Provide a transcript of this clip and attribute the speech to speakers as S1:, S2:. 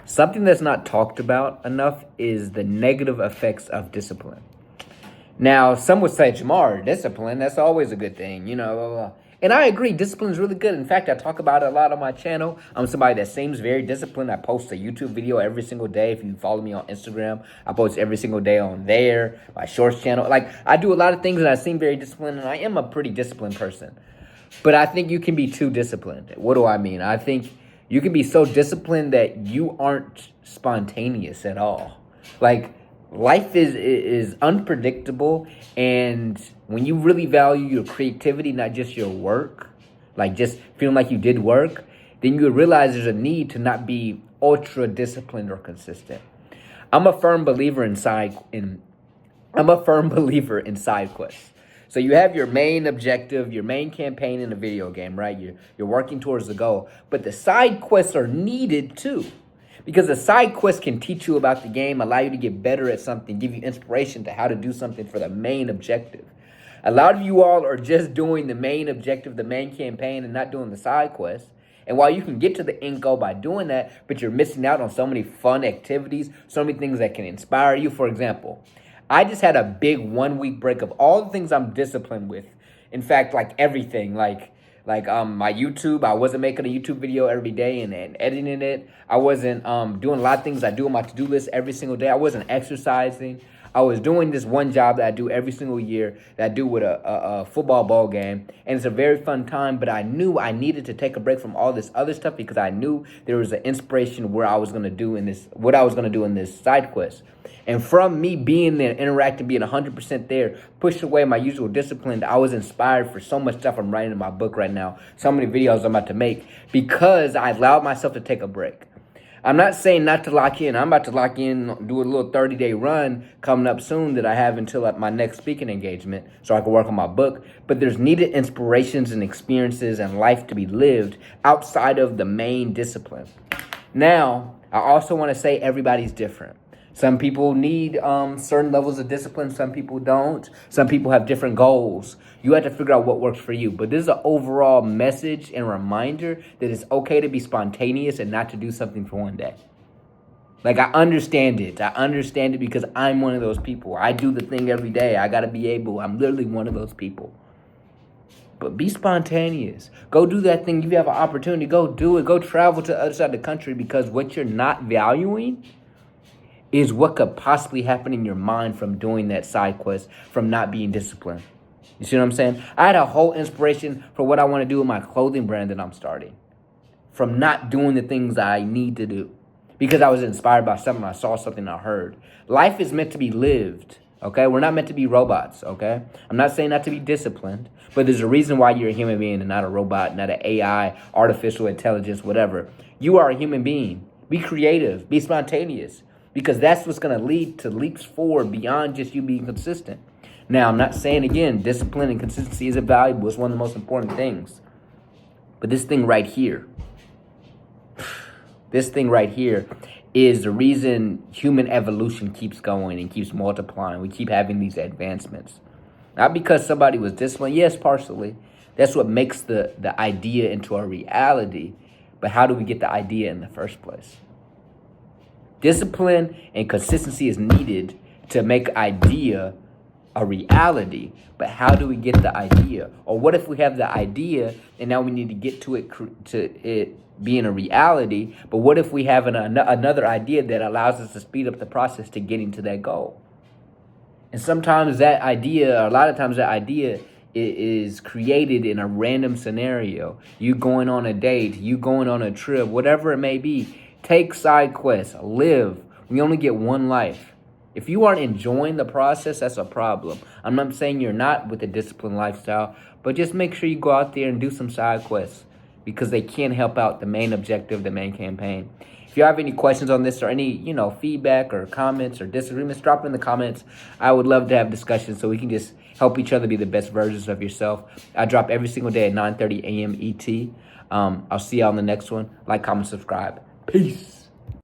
S1: Something that's not talked about enough is the negative effects of discipline. Now, some would say, Jamar, discipline, that's always a good thing, And I agree, discipline is really good. In fact, I talk about it a lot on my channel. I'm somebody that seems very disciplined. I post a YouTube video every single day. If you follow me on Instagram, I post every single day on there, my shorts channel. Like, I do a lot of things and I seem very disciplined, and I am a pretty disciplined person. But I think you can be too disciplined. What do I mean? I think you can be so disciplined that you aren't spontaneous at all. Like, life is unpredictable, and when you really value your creativity, not just your work, like just feeling like you did work, then you realize there's a need to not be ultra disciplined or consistent. I'm a firm believer in side quests. So you have your main objective, your main campaign in a video game, right? You're working towards the goal, but the side quests are needed too. Because the side quest can teach you about the game, allow you to get better at something, give you inspiration to how to do something for the main objective. A lot of you all are just doing the main objective, the main campaign, and not doing the side quest. And while you can get to the end goal by doing that, but you're missing out on so many fun activities, so many things that can inspire you. For example, I just had a big 1 week break of all the things I'm disciplined with. In fact, like everything, like my YouTube, I wasn't making a YouTube video every day and editing it. I wasn't doing a lot of things I do on my to-do list every single day. I wasn't exercising. I was doing this one job that I do every single year that I do with a football ball game. And it's a very fun time, but I knew I needed to take a break from all this other stuff because I knew there was an inspiration what I was going to do in this side quest. And from me being there, interacting, being 100% there, pushed away my usual discipline, I was inspired for so much stuff I'm writing in my book right now, so many videos I'm about to make, because I allowed myself to take a break. I'm not saying not to lock in. I'm about to lock in, do a little 30-day run coming up soon that I have until my next speaking engagement so I can work on my book. But there's needed inspirations and experiences and life to be lived outside of the main discipline. Now, I also want to say everybody's different. Some people need certain levels of discipline. Some people don't. Some people have different goals. You have to figure out what works for you. But this is an overall message and reminder that it's okay to be spontaneous and not to do something for one day. Like, I understand it. I understand it because I'm one of those people. I do the thing every day. I got to be able. I'm literally one of those people. But be spontaneous. Go do that thing. If you have an opportunity, go do it. Go travel to the other side of the country, because what you're not valuing is what could possibly happen in your mind from doing that side quest, from not being disciplined. You see what I'm saying? I had a whole inspiration for what I want to do with my clothing brand that I'm starting, from not doing the things I need to do, because I was inspired by something, I saw something, I heard. Life is meant to be lived, okay? We're not meant to be robots, okay? I'm not saying not to be disciplined, but there's a reason why you're a human being and not a robot, not an AI, artificial intelligence, whatever. You are a human being. Be creative, be spontaneous, because that's what's going to lead to leaps forward beyond just you being consistent. Now, I'm not saying, again, discipline and consistency isn't valuable. It's one of the most important things. But this thing right here is the reason human evolution keeps going and keeps multiplying. We keep having these advancements. Not because somebody was disciplined. Yes, partially. That's what makes the idea into a reality. But how do we get the idea in the first place? Discipline and consistency is needed to make idea a reality. But how do we get the idea? Or what if we have the idea and now we need to get to it being a reality? But what if we have another idea that allows us to speed up the process to getting to that goal? And sometimes that idea, or a lot of times that idea is created in a random scenario. You going on a date, you going on a trip, whatever it may be. Take side quests, live. We only get one life. If you aren't enjoying the process, that's a problem. I'm not saying you're not with a disciplined lifestyle, but just make sure you go out there and do some side quests, because they can help out the main objective, the main campaign. If you have any questions on this or any, feedback or comments or disagreements, drop it in the comments. I would love to have discussions so we can just help each other be the best versions of yourself. I drop every single day at 9:30 a.m. ET. I'll see you on the next one. Like, comment, subscribe. Peace.